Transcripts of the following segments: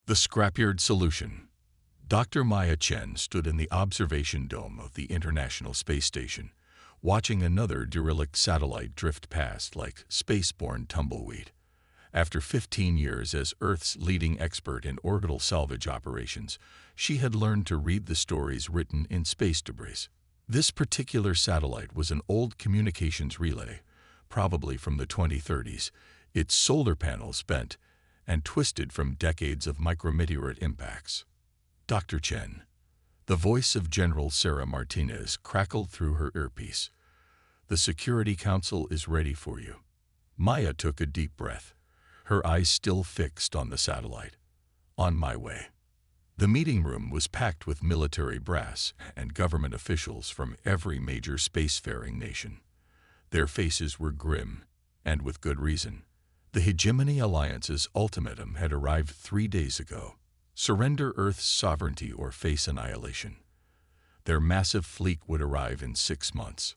The Scrapyard Solution. Dr. Maya Chen stood in the observation dome of the International Space Station, watching another derelict satellite drift past like spaceborne tumbleweed. After 15 years as Earth's leading expert in orbital salvage operations, she had learned to read the stories written in space debris. This particular satellite was an old communications relay, probably from the 2030s, its solar panels bent and twisted from decades of micrometeorite impacts. Dr. Chen. The voice of General Sarah Martinez crackled through her earpiece. The Security Council is ready for you. Maya took a deep breath, her eyes still fixed on the satellite. On my way. The meeting room was packed with military brass and government officials from every major spacefaring nation. Their faces were grim, and with good reason. The Hegemony Alliance's ultimatum had arrived 3 days ago. Surrender Earth's sovereignty or face annihilation. Their massive fleet would arrive in 6 months.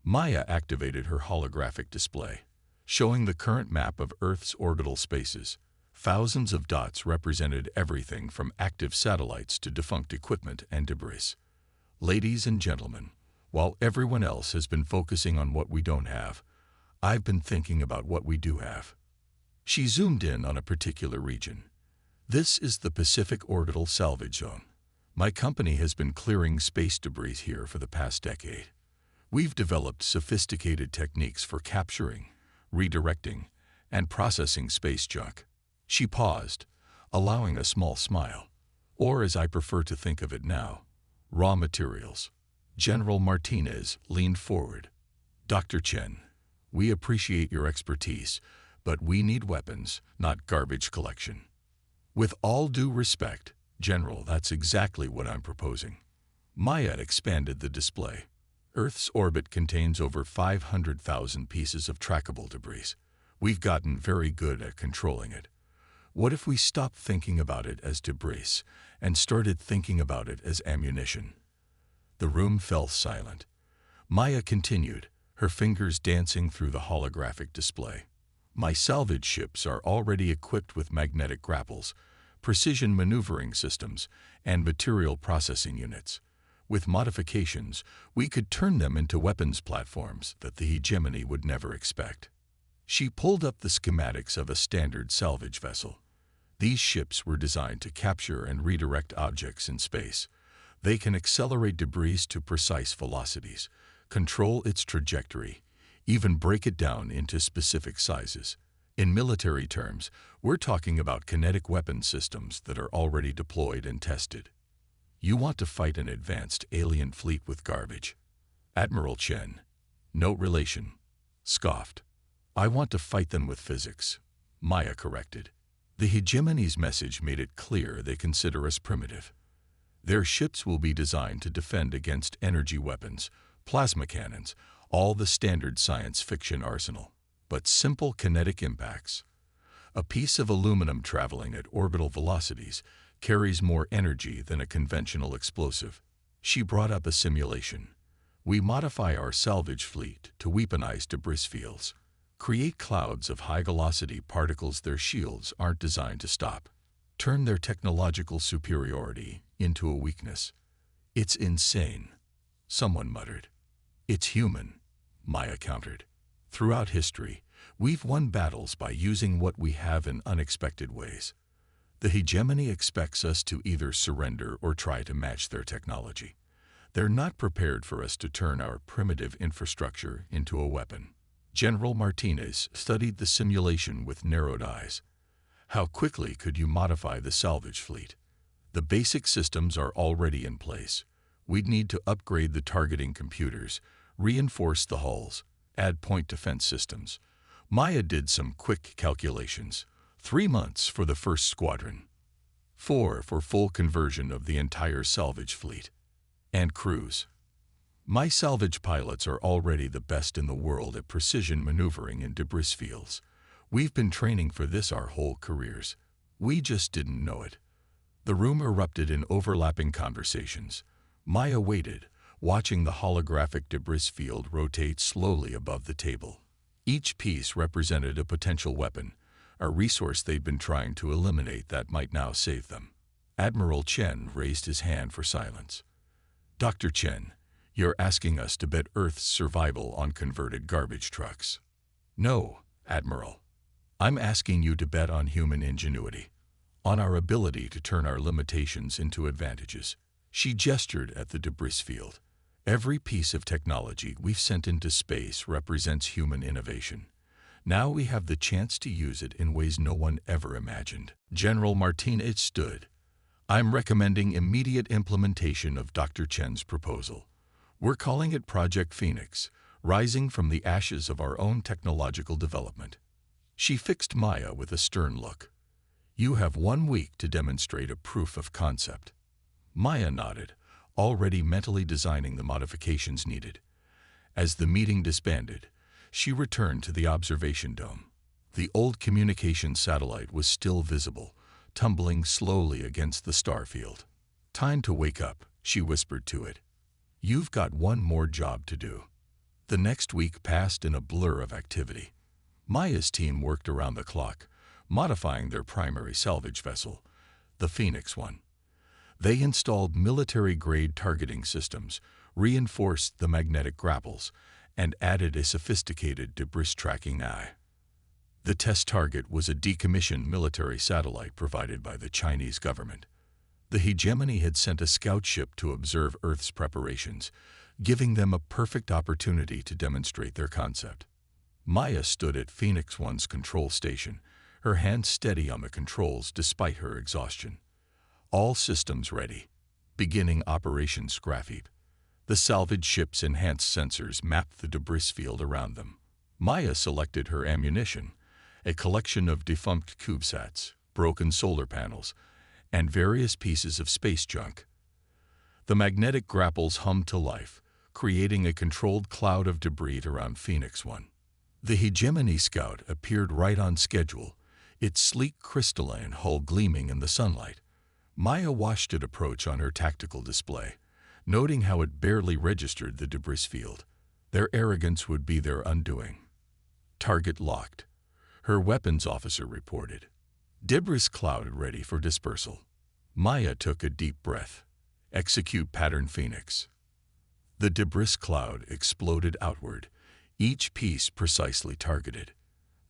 Maya activated her holographic display, showing the current map of Earth's orbital spaces. Thousands of dots represented everything from active satellites to defunct equipment and debris. Ladies and gentlemen, while everyone else has been focusing on what we don't have, I've been thinking about what we do have. She zoomed in on a particular region. This is the Pacific Orbital Salvage Zone. My company has been clearing space debris here for the past decade. We've developed sophisticated techniques for capturing, redirecting, and processing space junk. She paused, allowing a small smile, or as I prefer to think of it now, raw materials. General Martinez leaned forward. Dr. Chen, we appreciate your expertise, but we need weapons, not garbage collection. With all due respect, General, that's exactly what I'm proposing. Maya expanded the display. Earth's orbit contains over 500,000 pieces of trackable debris. We've gotten very good at controlling it. What if we stopped thinking about it as debris and started thinking about it as ammunition? The room fell silent. Maya continued, her fingers dancing through the holographic display. My salvage ships are already equipped with magnetic grapples, precision maneuvering systems, and material processing units. With modifications, we could turn them into weapons platforms that the hegemony would never expect. She pulled up the schematics of a standard salvage vessel. These ships were designed to capture and redirect objects in space. They can accelerate debris to precise velocities, control its trajectory, even break it down into specific sizes. In military terms, we're talking about kinetic weapon systems that are already deployed and tested. You want to fight an advanced alien fleet with garbage? Admiral Chen, no relation, scoffed. I want to fight them with physics, Maya corrected. The hegemony's message made it clear they consider us primitive. Their ships will be designed to defend against energy weapons, plasma cannons, all the standard science fiction arsenal. But simple kinetic impacts. A piece of aluminum traveling at orbital velocities carries more energy than a conventional explosive. She brought up a simulation. We modify our salvage fleet to weaponize debris fields, create clouds of high-velocity particles their shields aren't designed to stop, turn their technological superiority into a weakness. It's insane, someone muttered. It's human, Maya countered. Throughout history, we've won battles by using what we have in unexpected ways. The hegemony expects us to either surrender or try to match their technology. They're not prepared for us to turn our primitive infrastructure into a weapon. General Martinez studied the simulation with narrowed eyes. How quickly could you modify the salvage fleet? The basic systems are already in place. We'd need to upgrade the targeting computers, reinforce the hulls, add point defense systems. Maya did some quick calculations. 3 months for the first squadron. 4 for full conversion of the entire salvage fleet. And crews. My salvage pilots are already the best in the world at precision maneuvering in debris fields. We've been training for this our whole careers. We just didn't know it. The room erupted in overlapping conversations. Maya waited, watching the holographic debris field rotate slowly above the table. Each piece represented a potential weapon, a resource they'd been trying to eliminate that might now save them. Admiral Chen raised his hand for silence. Dr. Chen, you're asking us to bet Earth's survival on converted garbage trucks. No, Admiral. I'm asking you to bet on human ingenuity, on our ability to turn our limitations into advantages. She gestured at the debris field. Every piece of technology we've sent into space represents human innovation. Now we have the chance to use it in ways no one ever imagined. General Martinez stood. I'm recommending immediate implementation of Dr. Chen's proposal. We're calling it Project Phoenix, rising from the ashes of our own technological development. She fixed Maya with a stern look. You have 1 week to demonstrate a proof of concept. Maya nodded, already mentally designing the modifications needed. As the meeting disbanded, she returned to the observation dome. The old communication satellite was still visible, tumbling slowly against the star field. Time to wake up, she whispered to it. You've got one more job to do. The next week passed in a blur of activity. Maya's team worked around the clock, modifying their primary salvage vessel, the Phoenix 1. They installed military-grade targeting systems, reinforced the magnetic grapples, and added a sophisticated debris-tracking eye. The test target was a decommissioned military satellite provided by the Chinese government. The hegemony had sent a scout ship to observe Earth's preparations, giving them a perfect opportunity to demonstrate their concept. Maya stood at Phoenix 1's control station, her hands steady on the controls despite her exhaustion. All systems ready. Beginning Operation Scrapheap. The salvage ship's enhanced sensors mapped the debris field around them. Maya selected her ammunition, a collection of defunct CubeSats, broken solar panels, and various pieces of space junk. The magnetic grapples hummed to life, creating a controlled cloud of debris around Phoenix 1. The Hegemony Scout appeared right on schedule, its sleek crystalline hull gleaming in the sunlight. Maya watched it approach on her tactical display, noting how it barely registered the debris field. Their arrogance would be their undoing. Target locked, her weapons officer reported. Debris cloud ready for dispersal. Maya took a deep breath. Execute Pattern Phoenix. The debris cloud exploded outward, each piece precisely targeted.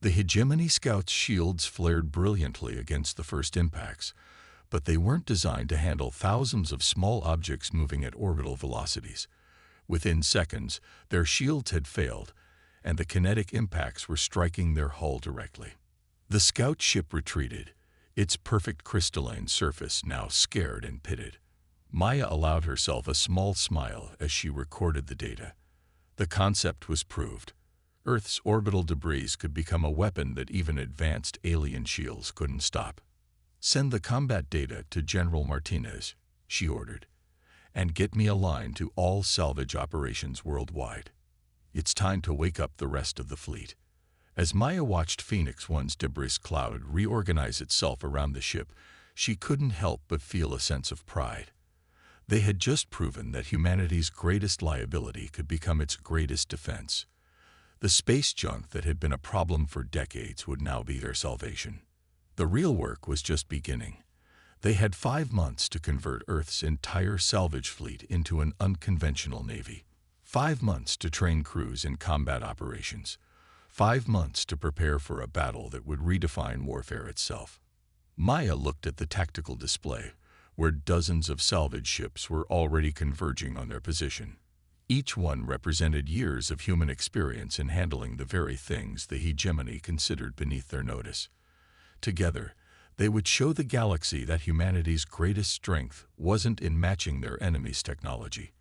The Hegemony Scout's shields flared brilliantly against the first impacts, but they weren't designed to handle thousands of small objects moving at orbital velocities. Within seconds, their shields had failed, and the kinetic impacts were striking their hull directly. The scout ship retreated, its perfect crystalline surface now scared and pitted. Maya allowed herself a small smile as she recorded the data. The concept was proved. Earth's orbital debris could become a weapon that even advanced alien shields couldn't stop. Send the combat data to General Martinez, she ordered, and get me a line to all salvage operations worldwide. It's time to wake up the rest of the fleet. As Maya watched Phoenix 1's debris cloud reorganize itself around the ship, she couldn't help but feel a sense of pride. They had just proven that humanity's greatest liability could become its greatest defense. The space junk that had been a problem for decades would now be their salvation. The real work was just beginning. They had 5 months to convert Earth's entire salvage fleet into an unconventional navy. 5 months to train crews in combat operations. 5 months to prepare for a battle that would redefine warfare itself. Maya looked at the tactical display, where dozens of salvage ships were already converging on their position. Each one represented years of human experience in handling the very things the hegemony considered beneath their notice. Together, they would show the galaxy that humanity's greatest strength wasn't in matching their enemy's technology.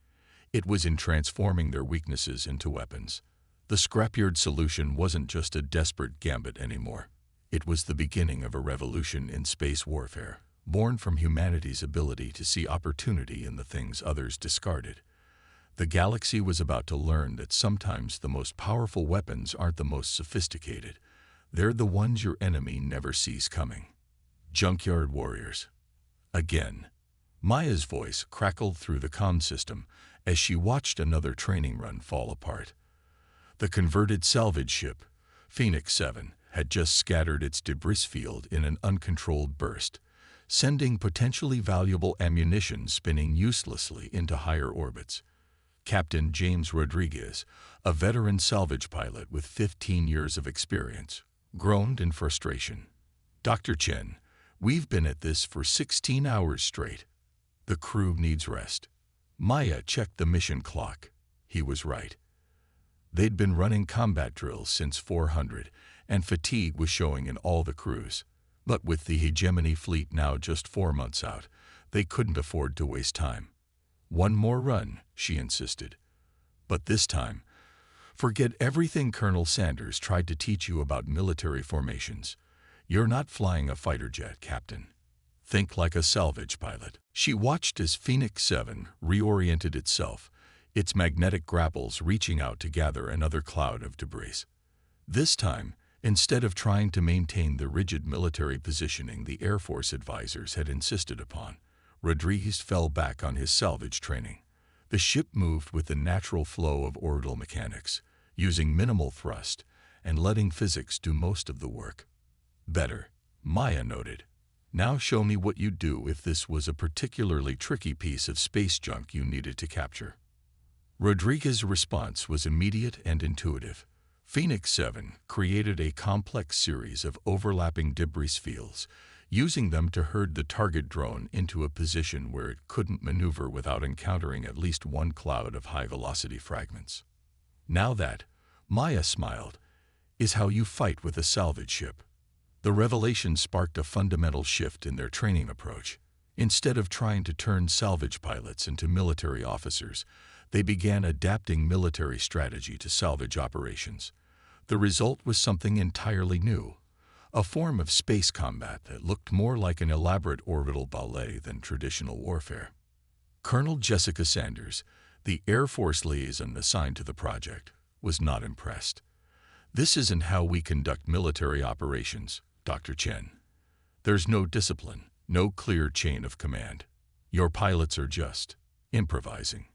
It was in transforming their weaknesses into weapons. The scrapyard solution wasn't just a desperate gambit anymore. It was the beginning of a revolution in space warfare, born from humanity's ability to see opportunity in the things others discarded. The galaxy was about to learn that sometimes the most powerful weapons aren't the most sophisticated. They're the ones your enemy never sees coming. Junkyard warriors. Again. Maya's voice crackled through the comm system as she watched another training run fall apart. The converted salvage ship, Phoenix 7, had just scattered its debris field in an uncontrolled burst, sending potentially valuable ammunition spinning uselessly into higher orbits. Captain James Rodriguez, a veteran salvage pilot with 15 years of experience, groaned in frustration. "Dr. Chen, we've been at this for 16 hours straight. The crew needs rest." Maya checked the mission clock. He was right. They'd been running combat drills since 400, and fatigue was showing in all the crews. But with the Hegemony fleet now just 4 months out, they couldn't afford to waste time. "One more run," she insisted. "But this time, forget everything Colonel Sanders tried to teach you about military formations. You're not flying a fighter jet, Captain. Think like a salvage pilot." She watched as Phoenix 7 reoriented itself, its magnetic grapples reaching out to gather another cloud of debris. This time, instead of trying to maintain the rigid military positioning the Air Force advisors had insisted upon, Rodriguez fell back on his salvage training. The ship moved with the natural flow of orbital mechanics, using minimal thrust and letting physics do most of the work. "Better," Maya noted. "Now show me what you'd do if this was a particularly tricky piece of space junk you needed to capture." Rodriguez's response was immediate and intuitive. Phoenix 7 created a complex series of overlapping debris fields, using them to herd the target drone into a position where it couldn't maneuver without encountering at least one cloud of high-velocity fragments. "Now that," Maya smiled, "is how you fight with a salvage ship." The revelation sparked a fundamental shift in their training approach. Instead of trying to turn salvage pilots into military officers, they began adapting military strategy to salvage operations. The result was something entirely new, a form of space combat that looked more like an elaborate orbital ballet than traditional warfare. Colonel Jessica Sanders, the Air Force liaison assigned to the project, was not impressed. "This isn't how we conduct military operations, Dr. Chen. There's no discipline, no clear chain of command. Your pilots are just improvising."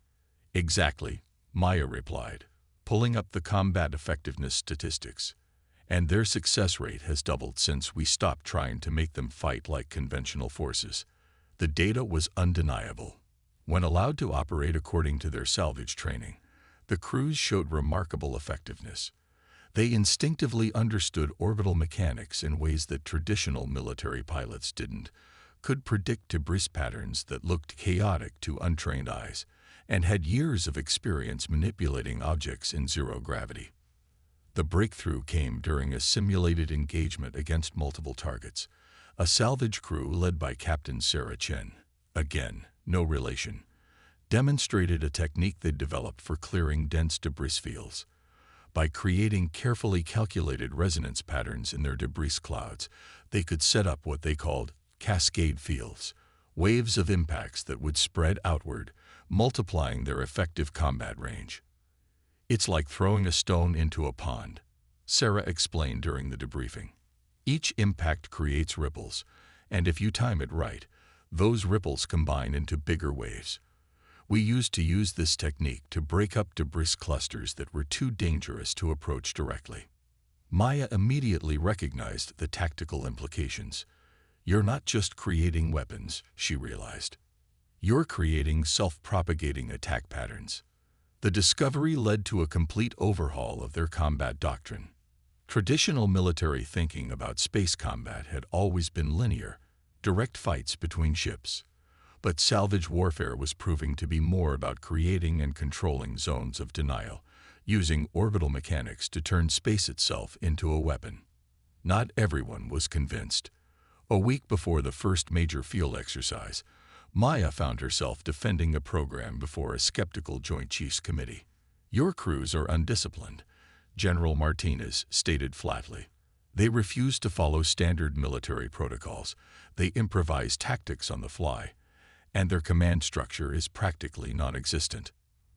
"Exactly," Maya replied, pulling up the combat effectiveness statistics. "And their success rate has doubled since we stopped trying to make them fight like conventional forces." The data was undeniable. When allowed to operate according to their salvage training, the crews showed remarkable effectiveness. They instinctively understood orbital mechanics in ways that traditional military pilots didn't, could predict debris patterns that looked chaotic to untrained eyes, and had years of experience manipulating objects in zero gravity. The breakthrough came during a simulated engagement against multiple targets. A salvage crew led by Captain Sarah Chen, again, no relation, demonstrated a technique they'd developed for clearing dense debris fields. By creating carefully calculated resonance patterns in their debris clouds, they could set up what they called cascade fields, waves of impacts that would spread outward, multiplying their effective combat range. "It's like throwing a stone into a pond," Sarah explained during the debriefing. "Each impact creates ripples, and if you time it right, those ripples combine into bigger waves. We used to use this technique to break up debris clusters that were too dangerous to approach directly." Maya immediately recognized the tactical implications. "You're not just creating weapons," she realized. "You're creating self-propagating attack patterns." The discovery led to a complete overhaul of their combat doctrine. Traditional military thinking about space combat had always been linear, direct fights between ships. But salvage warfare was proving to be more about creating and controlling zones of denial, using orbital mechanics to turn space itself into a weapon. Not everyone was convinced. A week before the first major field exercise, Maya found herself defending a program before a skeptical Joint Chiefs Committee. "Your crews are undisciplined," General Martinez stated flatly. "They refuse to follow standard military protocols. They improvise tactics on the fly, and their command structure is practically non-existent."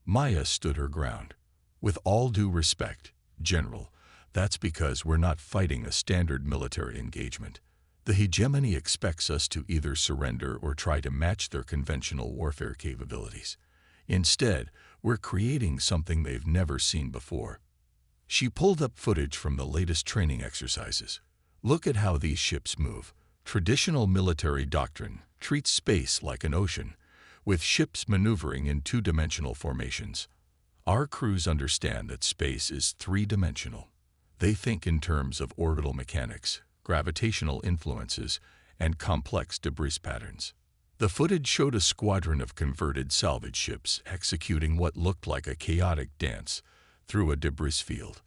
Maya stood her ground. "With all due respect, General, that's because we're not fighting a standard military engagement. The hegemony expects us to either surrender or try to match their conventional warfare capabilities. Instead, we're creating something they've never seen before." She pulled up footage from the latest training exercises. Look at how these ships move. Traditional military doctrine treats space like an ocean, with ships maneuvering in two-dimensional formations. Our crews understand that space is three-dimensional. They think in terms of orbital mechanics, gravitational influences, and complex debris patterns. The footage showed a squadron of converted salvage ships executing what looked like a chaotic dance through a debris field.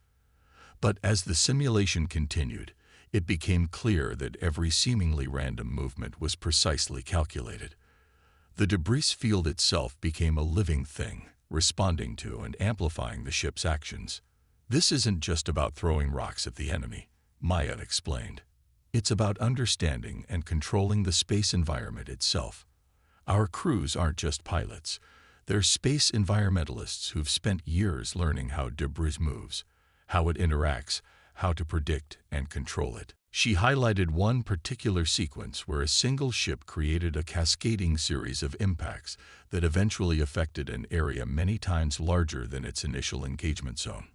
But as the simulation continued, it became clear that every seemingly random movement was precisely calculated. The debris field itself became a living thing, responding to and amplifying the ship's actions. This isn't just about throwing rocks at the enemy, Maya explained. It's about understanding and controlling the space environment itself. Our crews aren't just pilots. They're space environmentalists who've spent years learning how debris moves, how it interacts, how to predict and control it. She highlighted one particular sequence where a single ship created a cascading series of impacts that eventually affected an area many times larger than its initial engagement zone.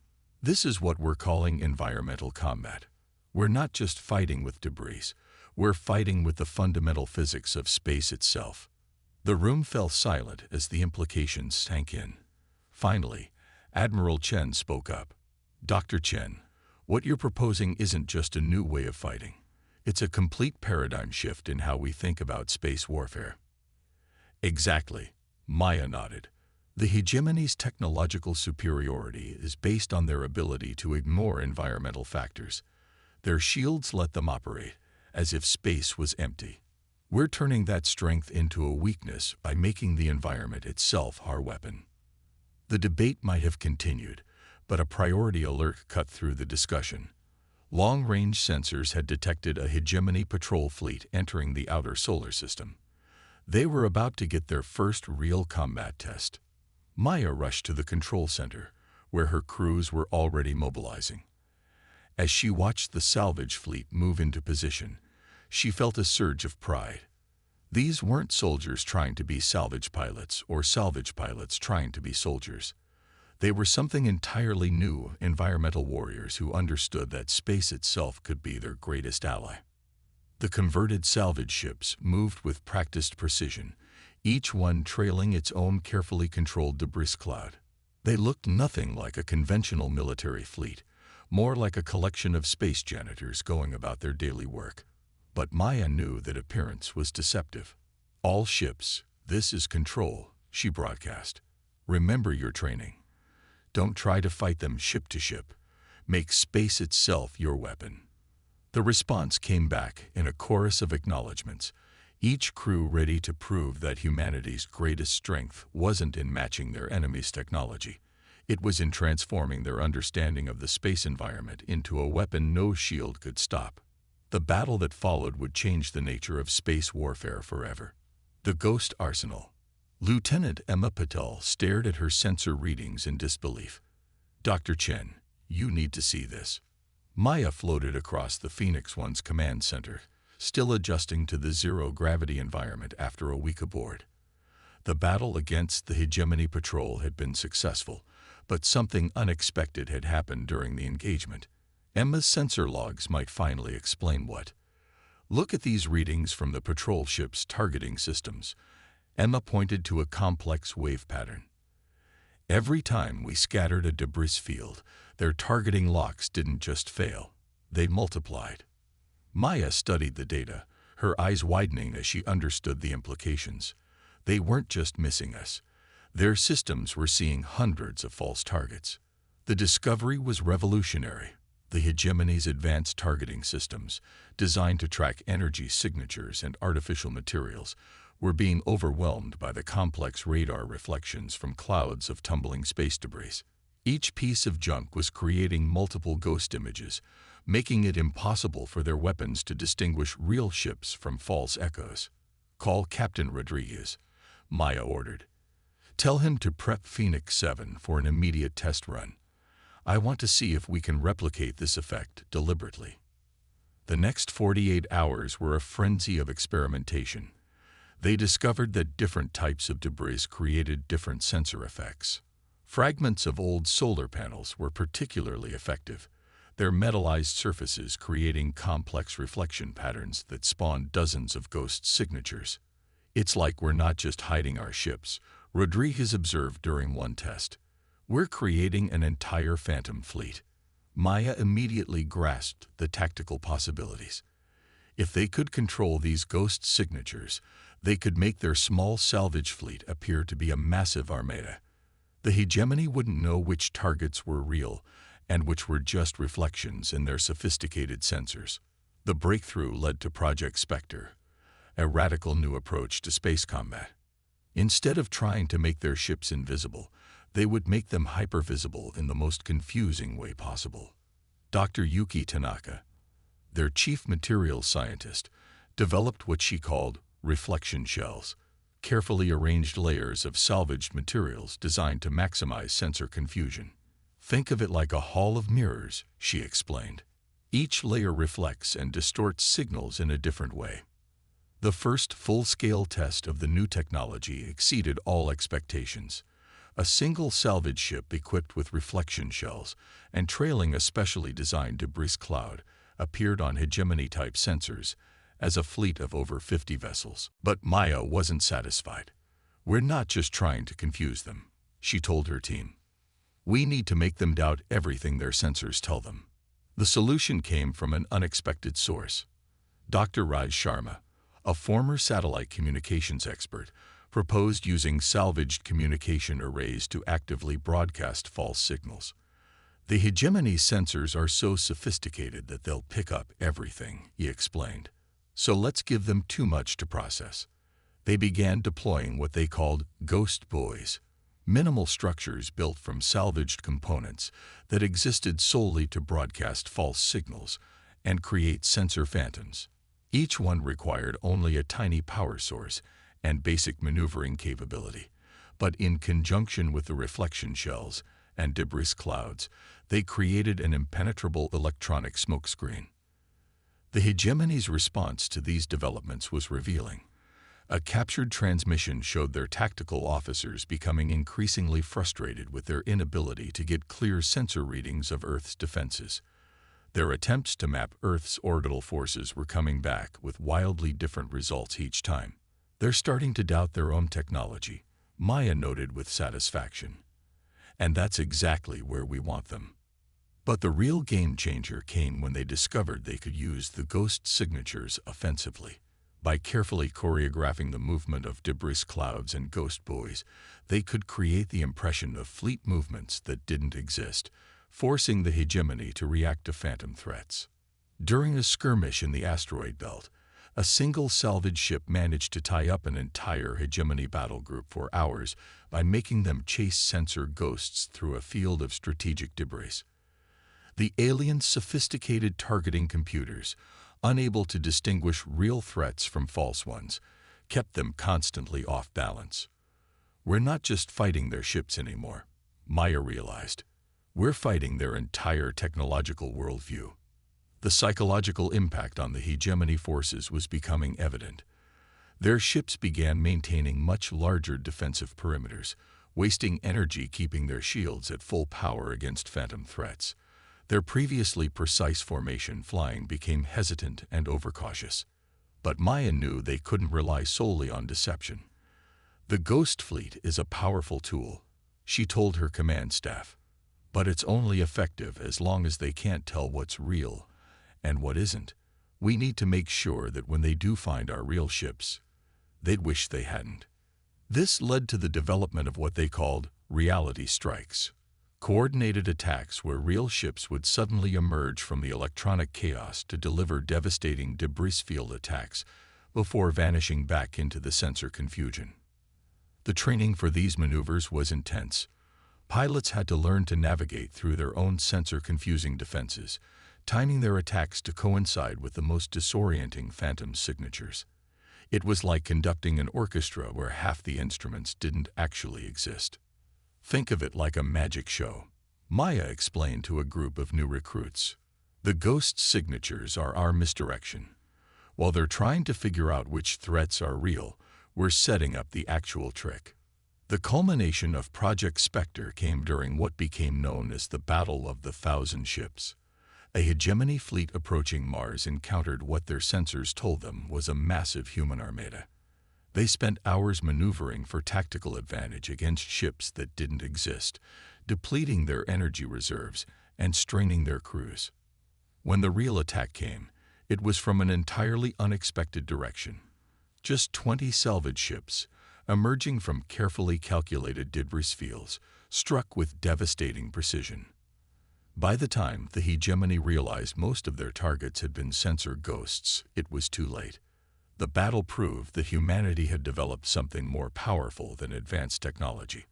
This is what we're calling environmental combat. We're not just fighting with debris, we're fighting with the fundamental physics of space itself. The room fell silent as the implications sank in. Finally, Admiral Chen spoke up. Dr. Chen, what you're proposing isn't just a new way of fighting. It's a complete paradigm shift in how we think about space warfare. Exactly, Maya nodded. The hegemony's technological superiority is based on their ability to ignore environmental factors. Their shields let them operate, as if space was empty. We're turning that strength into a weakness by making the environment itself our weapon. The debate might have continued, but a priority alert cut through the discussion. Long-range sensors had detected a hegemony patrol fleet entering the outer solar system. They were about to get their first real combat test. Maya rushed to the control center, where her crews were already mobilizing. As she watched the salvage fleet move into position, she felt a surge of pride. These weren't soldiers trying to be salvage pilots or salvage pilots trying to be soldiers. They were something entirely new, environmental warriors who understood that space itself could be their greatest ally. The converted salvage ships moved with practiced precision, each one trailing its own carefully controlled debris cloud. They looked nothing like a conventional military fleet, more like a collection of space janitors going about their daily work. But Maya knew that appearance was deceptive. All ships, this is control, she broadcast. Remember your training. Don't try to fight them ship to ship. Make space itself your weapon. The response came back in a chorus of acknowledgments, each crew ready to prove that humanity's greatest strength wasn't in matching their enemy's technology. It was in transforming their understanding of the space environment into a weapon no shield could stop. The battle that followed would change the nature of space warfare forever. The Ghost Arsenal. Lieutenant Emma Patel stared at her sensor readings in disbelief. Dr. Chen, you need to see this. Maya floated across the Phoenix One's command center, still adjusting to the zero-gravity environment after a week aboard. The battle against the Hegemony Patrol had been successful, but something unexpected had happened during the engagement. Emma's sensor logs might finally explain what. Look at these readings from the patrol ship's targeting systems. Emma pointed to a complex wave pattern. Every time we scattered a debris field, their targeting locks didn't just fail, they multiplied. Maya studied the data, her eyes widening as she understood the implications. They weren't just missing us. Their systems were seeing hundreds of false targets. The discovery was revolutionary. The Hegemony's advanced targeting systems, designed to track energy signatures and artificial materials, were being overwhelmed by the complex radar reflections from clouds of tumbling space debris. Each piece of junk was creating multiple ghost images, making it impossible for their weapons to distinguish real ships from false echoes. Call Captain Rodriguez, Maya ordered. Tell him to prep Phoenix 7 for an immediate test run. I want to see if we can replicate this effect deliberately. The next 48 hours were a frenzy of experimentation. They discovered that different types of debris created different sensor effects. Fragments of old solar panels were particularly effective, their metallized surfaces creating complex reflection patterns that spawned dozens of ghost signatures. "It's like we're not just hiding our ships," Rodriguez observed during one test. "We're creating an entire phantom fleet." Maya immediately grasped the tactical possibilities. If they could control these ghost signatures, they could make their small salvage fleet appear to be a massive armada. The hegemony wouldn't know which targets were real and which were just reflections in their sophisticated sensors. The breakthrough led to Project Spectre, a radical new approach to space combat. Instead of trying to make their ships invisible, they would make them hypervisible in the most confusing way possible. Dr. Yuki Tanaka, their chief materials scientist, developed what she called reflection shells, carefully arranged layers of salvaged materials designed to maximize sensor confusion. "Think of it like a hall of mirrors," she explained. "Each layer reflects and distorts signals in a different way." The first full-scale test of the new technology exceeded all expectations. A single salvage ship equipped with reflection shells and trailing a specially designed debris cloud appeared on hegemony-type sensors as a fleet of over 50 vessels. But Maya wasn't satisfied. "We're not just trying to confuse them," she told her team. "We need to make them doubt everything their sensors tell them." The solution came from an unexpected source. Dr. Raj Sharma, a former satellite communications expert, proposed using salvaged communication arrays to actively broadcast false signals. "The hegemony sensors are so sophisticated that they'll pick up everything," he explained. "So let's give them too much to process." They began deploying what they called ghost buoys, minimal structures built from salvaged components that existed solely to broadcast false signals and create sensor phantoms. Each one required only a tiny power source and basic maneuvering capability, but in conjunction with the reflection shells and debris clouds, they created an impenetrable electronic smokescreen. The hegemony's response to these developments was revealing. A captured transmission showed their tactical officers becoming increasingly frustrated with their inability to get clear sensor readings of Earth's defenses. Their attempts to map Earth's orbital forces were coming back with wildly different results each time. "They're starting to doubt their own technology," Maya noted with satisfaction. "And that's exactly where we want them." But the real game changer came when they discovered they could use the ghost signatures offensively. By carefully choreographing the movement of debris clouds and ghost buoys, they could create the impression of fleet movements that didn't exist, forcing the hegemony to react to phantom threats. During a skirmish in the asteroid belt, a single salvage ship managed to tie up an entire hegemony battle group for hours by making them chase sensor ghosts through a field of strategic debris. The aliens' sophisticated targeting computers, unable to distinguish real threats from false ones, kept them constantly off balance. "We're not just fighting their ships anymore," Maya realized. "We're fighting their entire technological worldview." The psychological impact on the hegemony forces was becoming evident. Their ships began maintaining much larger defensive perimeters, wasting energy keeping their shields at full power against phantom threats. Their previously precise formation flying became hesitant and overcautious. But Maya knew they couldn't rely solely on deception. "The Ghost Fleet is a powerful tool," she told her command staff. "But it's only effective as long as they can't tell what's real and what isn't. We need to make sure that when they do find our real ships, they'd wish they hadn't." This led to the development of what they called reality strikes, coordinated attacks where real ships would suddenly emerge from the electronic chaos to deliver devastating debris field attacks before vanishing back into the sensor confusion. The training for these maneuvers was intense. Pilots had to learn to navigate through their own sensor-confusing defenses, timing their attacks to coincide with the most disorienting phantom signatures. It was like conducting an orchestra where half the instruments didn't actually exist. "Think of it like a magic show," Maya explained to a group of new recruits. "The ghost signatures are our misdirection. While they're trying to figure out which threats are real, we're setting up the actual trick." The culmination of Project Spectre came during what became known as the Battle of the Thousand Ships. A hegemony fleet approaching Mars encountered what their sensors told them was a massive human armada. They spent hours maneuvering for tactical advantage against ships that didn't exist, depleting their energy reserves and straining their crews. When the real attack came, it was from an entirely unexpected direction. Just 20 salvage ships, emerging from carefully calculated debris fields, struck with devastating precision. By the time the hegemony realized most of their targets had been sensor ghosts, it was too late. The battle proved that humanity had developed something more powerful than advanced technology.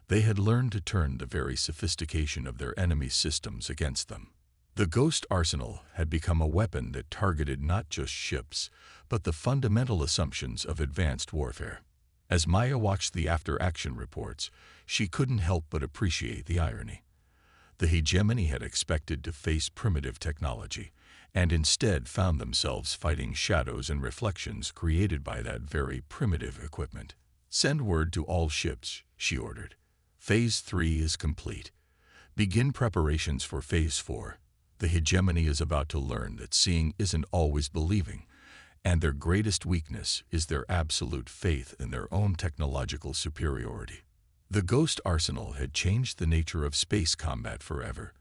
They had learned to turn the very sophistication of their enemy's systems against them. The Ghost Arsenal had become a weapon that targeted not just ships, but the fundamental assumptions of advanced warfare. As Maya watched the after-action reports, she couldn't help but appreciate the irony. The hegemony had expected to face primitive technology, and instead found themselves fighting shadows and reflections created by that very primitive equipment. "Send word to all ships," she ordered. "Phase 3 is complete. Begin preparations for Phase 4. The hegemony is about to learn that seeing isn't always believing, and their greatest weakness is their absolute faith in their own technological superiority." The Ghost Arsenal had changed the nature of space combat forever,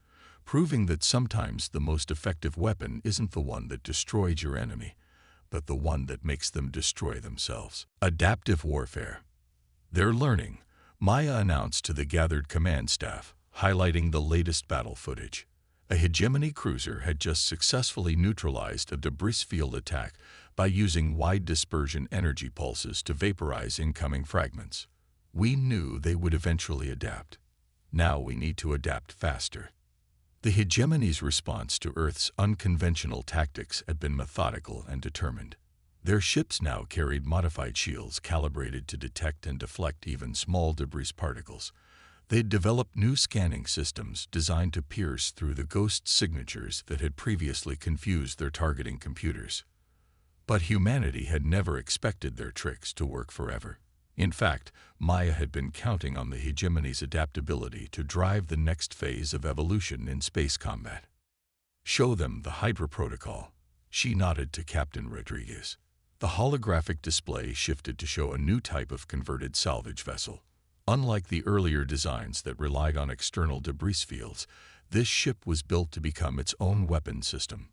proving that sometimes the most effective weapon isn't the one that destroys your enemy, but the one that makes them destroy themselves. Adaptive warfare. "They're learning," Maya announced to the gathered command staff, highlighting the latest battle footage. A hegemony cruiser had just successfully neutralized a debris field attack by using wide dispersion energy pulses to vaporize incoming fragments. "We knew they would eventually adapt. Now we need to adapt faster." The hegemony's response to Earth's unconventional tactics had been methodical and determined. Their ships now carried modified shields calibrated to detect and deflect even small debris particles. They'd developed new scanning systems designed to pierce through the ghost signatures that had previously confused their targeting computers. But humanity had never expected their tricks to work forever. In fact, Maya had been counting on the hegemony's adaptability to drive the next phase of evolution in space combat. "Show them the Hydra Protocol," she nodded to Captain Rodriguez. The holographic display shifted to show a new type of converted salvage vessel. Unlike the earlier designs that relied on external debris fields, this ship was built to become its own weapon system.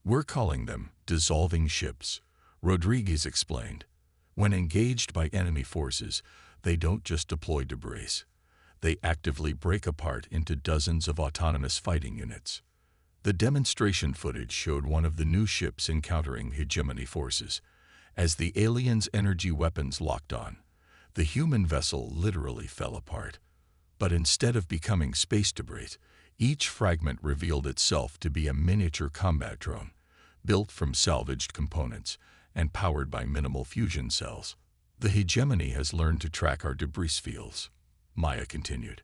"We're calling them dissolving ships," Rodriguez explained. "When engaged by enemy forces, they don't just deploy debris. They actively break apart into dozens of autonomous fighting units." The demonstration footage showed one of the new ships encountering hegemony forces. As the aliens' energy weapons locked on, the human vessel literally fell apart. But instead of becoming space debris, each fragment revealed itself to be a miniature combat drone, built from salvaged components and powered by minimal fusion cells. "The hegemony has learned to track our debris fields," Maya continued.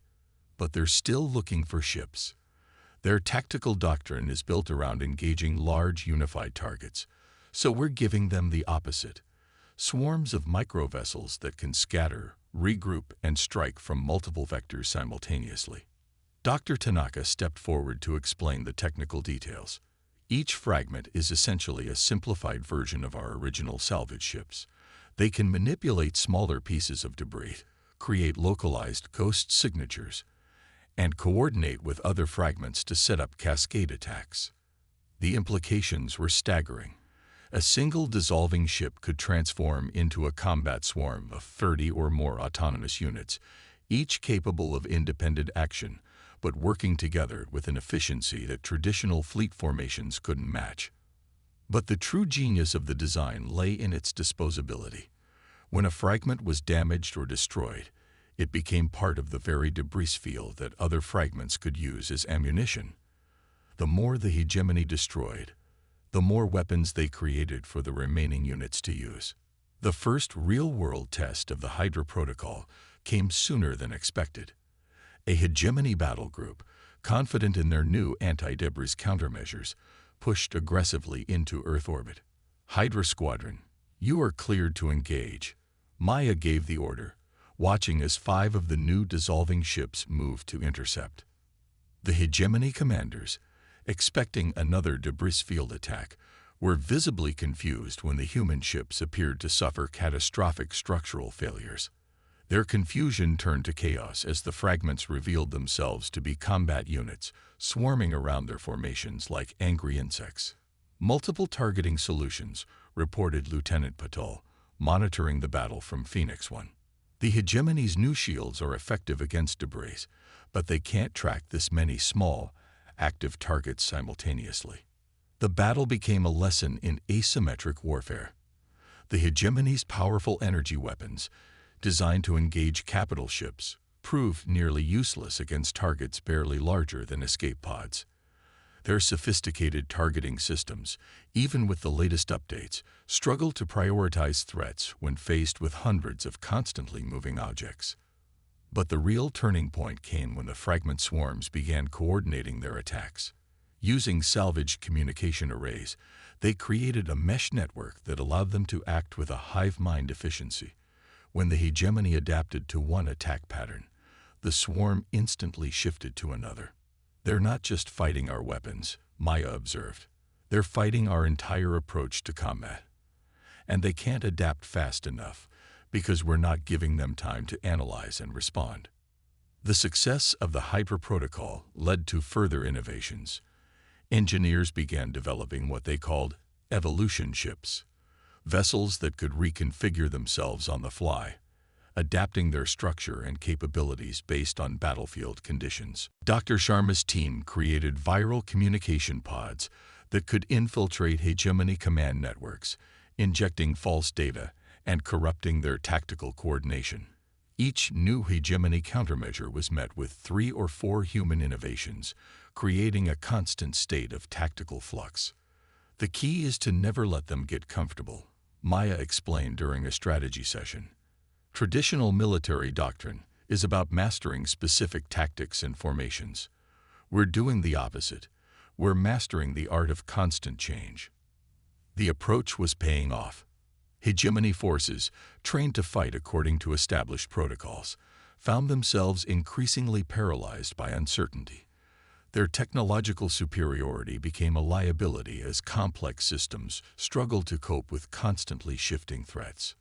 "But they're still looking for ships. Their tactical doctrine is built around engaging large unified targets, so we're giving them the opposite. Swarms of microvessels that can scatter, regroup, and strike from multiple vectors simultaneously." Dr. Tanaka stepped forward to explain the technical details. "Each fragment is essentially a simplified version of our original salvage ships. They can manipulate smaller pieces of debris, create localized ghost signatures, and coordinate with other fragments to set up cascade attacks." The implications were staggering. A single dissolving ship could transform into a combat swarm of 30 or more autonomous units, each capable of independent action, but working together with an efficiency that traditional fleet formations couldn't match. But the true genius of the design lay in its disposability. When a fragment was damaged or destroyed, it became part of the very debris field that other fragments could use as ammunition. The more the hegemony destroyed, the more weapons they created for the remaining units to use. The first real-world test of the Hydra Protocol came sooner than expected. A hegemony battle group, confident in their new anti-debris countermeasures, pushed aggressively into Earth orbit. "Hydra Squadron, you are cleared to engage." Maya gave the order. watching as 5 of the new dissolving ships moved to intercept. The hegemony commanders, expecting another debris field attack, were visibly confused when the human ships appeared to suffer catastrophic structural failures. Their confusion turned to chaos as the fragments revealed themselves to be combat units, swarming around their formations like angry insects. Multiple targeting solutions, reported Lieutenant Patel, monitoring the battle from Phoenix 1. The hegemony's new shields are effective against debris, but they can't track this many small, active targets simultaneously. The battle became a lesson in asymmetric warfare. The hegemony's powerful energy weapons, designed to engage capital ships, proved nearly useless against targets barely larger than escape pods. Their sophisticated targeting systems, even with the latest updates, struggled to prioritize threats when faced with hundreds of constantly moving objects. But the real turning point came when the fragment swarms began coordinating their attacks. Using salvaged communication arrays, they created a mesh network that allowed them to act with a hive mind efficiency. When the hegemony adapted to one attack pattern, the swarm instantly shifted to another. "They're not just fighting our weapons," Maya observed. "They're fighting our entire approach to combat. And they can't adapt fast enough because we're not giving them time to analyze and respond." The success of the Hyper Protocol led to further innovations. Engineers began developing what they called evolution ships, vessels that could reconfigure themselves on the fly, adapting their structure and capabilities based on battlefield conditions. Dr. Sharma's team created viral communication pods that could infiltrate hegemony command networks, injecting false data and corrupting their tactical coordination. Each new hegemony countermeasure was met with 3 or 4 human innovations, creating a constant state of tactical flux. "The key is to never let them get comfortable," Maya explained during a strategy session. "Traditional military doctrine is about mastering specific tactics and formations. We're doing the opposite. We're mastering the art of constant change." The approach was paying off. Hegemony forces, trained to fight according to established protocols, found themselves increasingly paralyzed by uncertainty. Their technological superiority became a liability as complex systems struggled to cope with constantly shifting threats.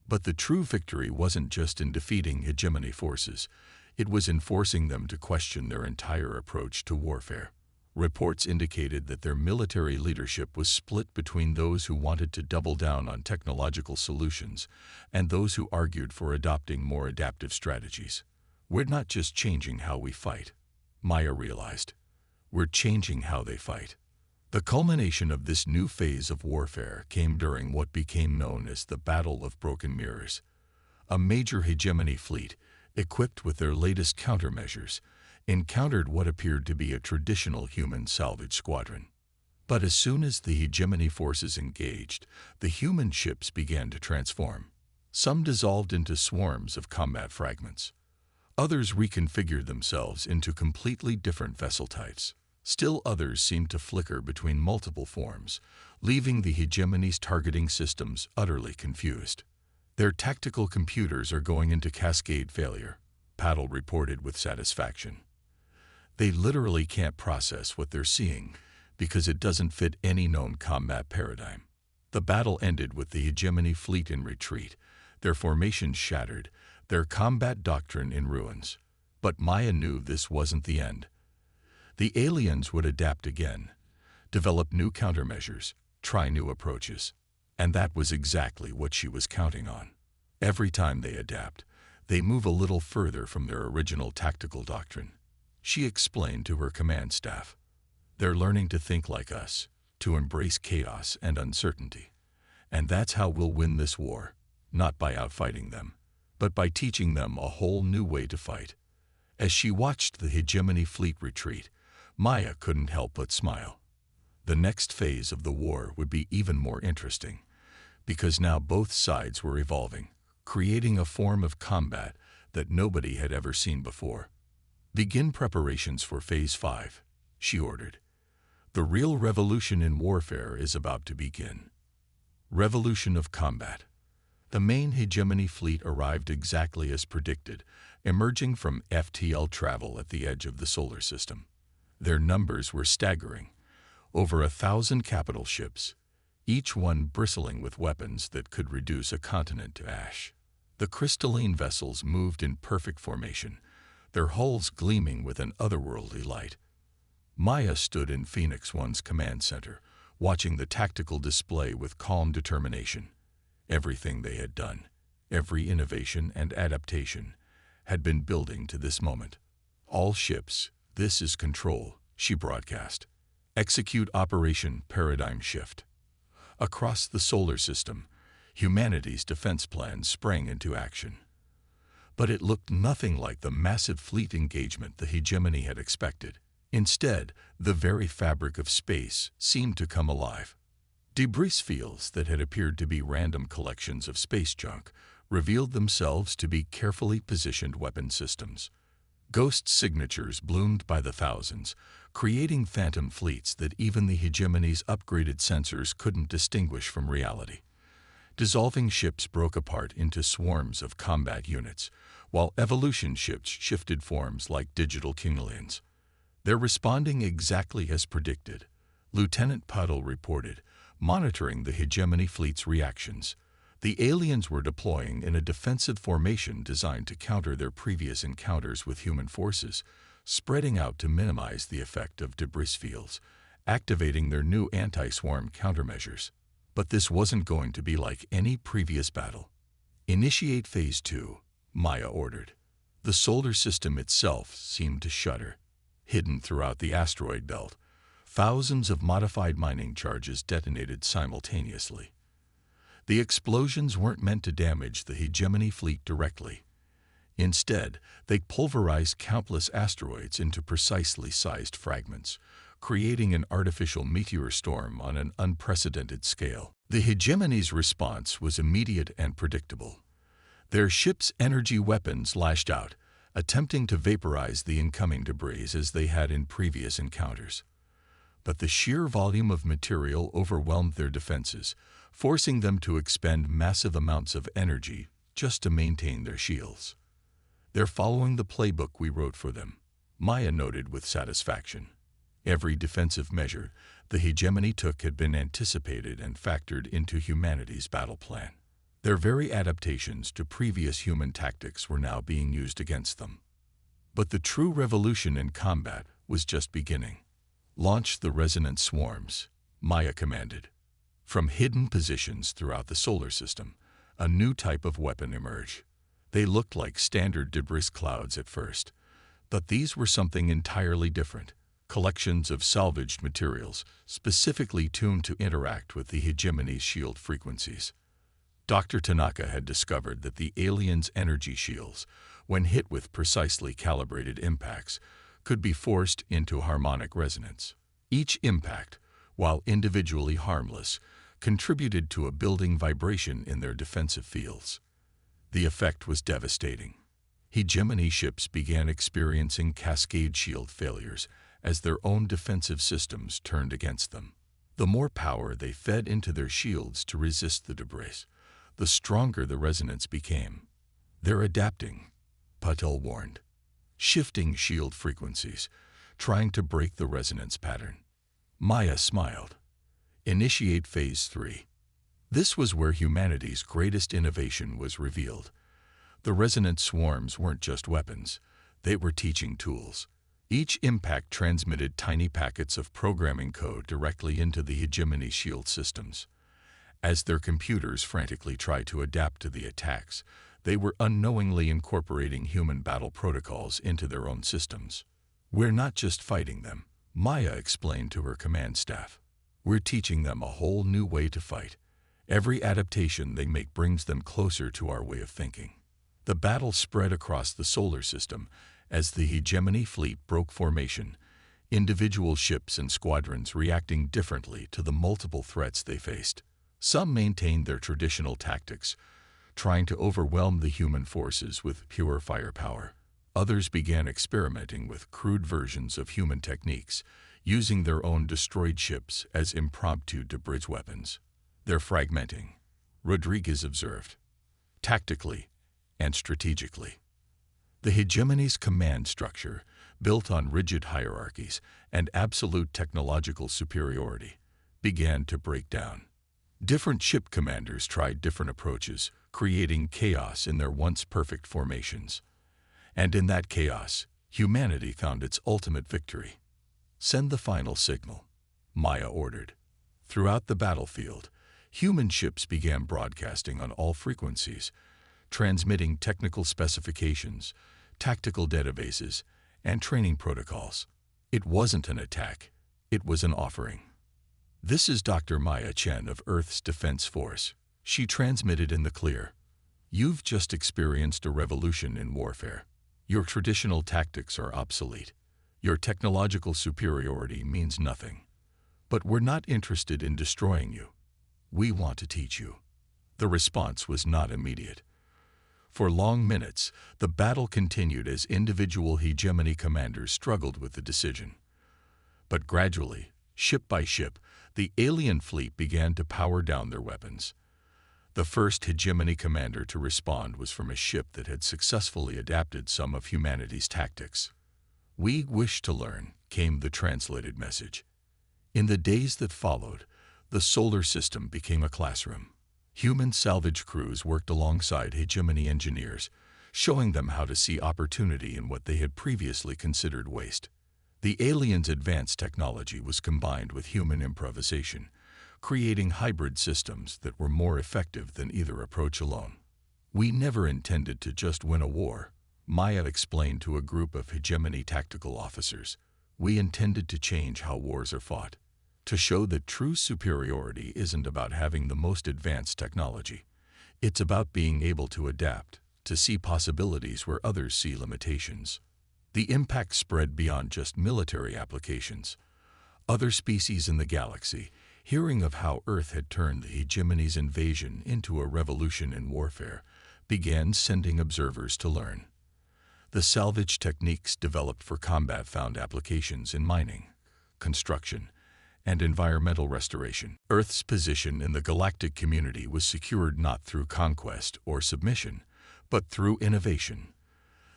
But the true victory wasn't just in defeating hegemony forces, it was in forcing them to question their entire approach to warfare. Reports indicated that their military leadership was split between those who wanted to double down on technological solutions and those who argued for adopting more adaptive strategies. "We're not just changing how we fight," Maya realized. "We're changing how they fight." The culmination of this new phase of warfare came during what became known as the Battle of Broken Mirrors. A major hegemony fleet, equipped with their latest countermeasures, encountered what appeared to be a traditional human salvage squadron. But as soon as the hegemony forces engaged, the human ships began to transform. Some dissolved into swarms of combat fragments. Others reconfigured themselves into completely different vessel types. Still others seemed to flicker between multiple forms, leaving the hegemony's targeting systems utterly confused. "Their tactical computers are going into cascade failure," Paddle reported with satisfaction. "They literally can't process what they're seeing because it doesn't fit any known combat paradigm." The battle ended with the hegemony fleet in retreat, their formations shattered, their combat doctrine in ruins. But Maya knew this wasn't the end. The aliens would adapt again, develop new countermeasures, try new approaches. And that was exactly what she was counting on. Every time they adapt, they move a little further from their original tactical doctrine. She explained to her command staff. "They're learning to think like us, to embrace chaos and uncertainty. And that's how we'll win this war, not by outfighting them, but by teaching them a whole new way to fight." As she watched the hegemony fleet retreat, Maya couldn't help but smile. The next phase of the war would be even more interesting, because now both sides were evolving, creating a form of combat that nobody had ever seen before. "Begin preparations for Phase 5, she ordered. "The real revolution in warfare is about to begin. Revolution of combat. The main hegemony fleet arrived exactly as predicted, emerging from FTL travel at the edge of the solar system. Their numbers were staggering. Over 1,000 capital ships, each one bristling with weapons that could reduce a continent to ash. The crystalline vessels moved in perfect formation, their hulls gleaming with an otherworldly light. Maya stood in Phoenix One's command center, watching the tactical display with calm determination. Everything they had done, every innovation and adaptation, had been building to this moment. All ships, this is control, she broadcast. Execute Operation Paradigm Shift. Across the solar system, humanity's defense plans sprang into action. But it looked nothing like the massive fleet engagement the hegemony had expected. Instead, the very fabric of space seemed to come alive. Debris fields that had appeared to be random collections of space junk revealed themselves to be carefully positioned weapon systems. Ghost signatures bloomed by the thousands, creating phantom fleets that even the hegemony's upgraded sensors couldn't distinguish from reality. Dissolving ships broke apart into swarms of combat units, while evolution ships shifted forms like digital kinglians. They're responding exactly as predicted, Lieutenant Puddle reported, monitoring the hegemony fleet's reactions. The aliens were deploying in a defensive formation designed to counter their previous encounters with human forces, spreading out to minimize the effect of debris fields, activating their new anti-swarm countermeasures. But this wasn't going to be like any previous battle. Initiate Phase 2, Maya ordered. The solar system itself seemed to shudder. Hidden throughout the asteroid belt, thousands of modified mining charges detonated simultaneously. The explosions weren't meant to damage the hegemony fleet directly. Instead, they pulverized countless asteroids into precisely sized fragments, creating an artificial meteor storm on an unprecedented scale. The hegemony's response was immediate and predictable. Their ship's energy weapons lashed out, attempting to vaporize the incoming debris as they had in previous encounters. But the sheer volume of material overwhelmed their defenses, forcing them to expend massive amounts of energy just to maintain their shields. They're following the playbook we wrote for them, Maya noted with satisfaction. Every defensive measure the hegemony took had been anticipated and factored into humanity's battle plan. Their very adaptations to previous human tactics were now being used against them. But the true revolution in combat was just beginning. Launch the resonant swarms, Maya commanded. From hidden positions throughout the solar system, a new type of weapon emerged. They looked like standard debris clouds at first, but these were something entirely different. Collections of salvaged materials, specifically tuned to interact with the hegemony's shield frequencies. Dr. Tanaka had discovered that the aliens' energy shields, when hit with precisely calibrated impacts, could be forced into harmonic resonance. Each impact, while individually harmless, contributed to a building vibration in their defensive fields. The effect was devastating. Hegemony ships began experiencing cascade shield failures as their own defensive systems turned against them. The more power they fed into their shields to resist the debris, the stronger the resonance became. They're adapting, Patel warned. Shifting shield frequencies, trying to break the resonance pattern. Maya smiled. Initiate Phase 3. This was where humanity's greatest innovation was revealed. The resonant swarms weren't just weapons, they were teaching tools. Each impact transmitted tiny packets of programming code directly into the hegemony shield systems. As their computers frantically tried to adapt to the attacks, they were unknowingly incorporating human battle protocols into their own systems. We're not just fighting them, Maya explained to her command staff. We're teaching them a whole new way to fight. Every adaptation they make brings them closer to our way of thinking. The battle spread across the solar system as the hegemony fleet broke formation, individual ships and squadrons reacting differently to the multiple threats they faced. Some maintained their traditional tactics, trying to overwhelm the human forces with pure firepower. Others began experimenting with crude versions of human techniques, using their own destroyed ships as impromptu debris weapons. They're fragmenting, Rodriguez observed. tactically, and strategically. The hegemony's command structure, built on rigid hierarchies and absolute technological superiority, began to break down. Different ship commanders tried different approaches, creating chaos in their once perfect formations. And in that chaos, humanity found its ultimate victory. "Send the final signal," Maya ordered. Throughout the battlefield, human ships began broadcasting on all frequencies, transmitting technical specifications, tactical databases, and training protocols. It wasn't an attack, it was an offering. "This is Dr. Maya Chen of Earth's Defense Force," she transmitted in the clear. "You've just experienced a revolution in warfare. Your traditional tactics are obsolete. Your technological superiority means nothing. But we're not interested in destroying you. We want to teach you." The response was not immediate. For long minutes, the battle continued as individual hegemony commanders struggled with the decision. But gradually, ship by ship, the alien fleet began to power down their weapons. The first hegemony commander to respond was from a ship that had successfully adapted some of humanity's tactics. "We wish to learn," came the translated message. In the days that followed, the solar system became a classroom. Human salvage crews worked alongside hegemony engineers, showing them how to see opportunity in what they had previously considered waste. The aliens' advanced technology was combined with human improvisation, creating hybrid systems that were more effective than either approach alone. "We never intended to just win a war," Maya explained to a group of hegemony tactical officers. "We intended to change how wars are fought, to show that true superiority isn't about having the most advanced technology. It's about being able to adapt, to see possibilities where others see limitations." The impact spread beyond just military applications. Other species in the galaxy, hearing of how Earth had turned the hegemony's invasion into a revolution in warfare, began sending observers to learn. The salvage techniques developed for combat found applications in mining, construction, and environmental restoration. Earth's position in the galactic community was secured not through conquest or submission, but through innovation.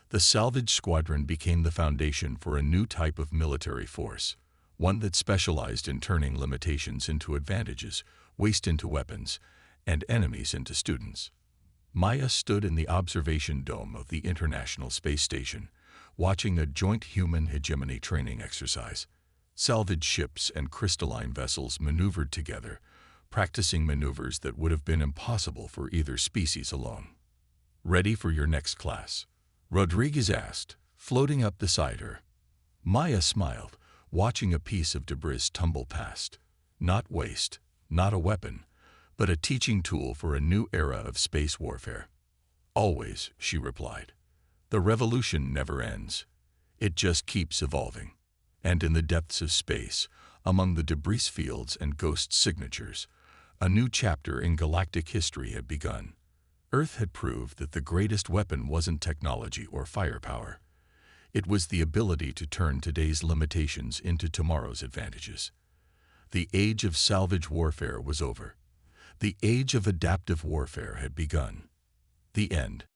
The salvage squadron became the foundation for a new type of military force, one that specialized in turning limitations into advantages, waste into weapons, and enemies into students. Maya stood in the observation dome of the International Space Station, watching a joint human hegemony training exercise. Salvage ships and crystalline vessels maneuvered together, practicing maneuvers that would have been impossible for either species alone. "Ready for your next class?" Rodriguez asked, floating up beside her. Maya smiled, watching a piece of debris tumble past. Not waste, not a weapon, but a teaching tool for a new era of space warfare. "Always," she replied. "The revolution never ends. It just keeps evolving." And in the depths of space, among the debris fields and ghost signatures, a new chapter in galactic history had begun. Earth had proved that the greatest weapon wasn't technology or firepower. It was the ability to turn today's limitations into tomorrow's advantages. The age of salvage warfare was over. The age of adaptive warfare had begun. The end.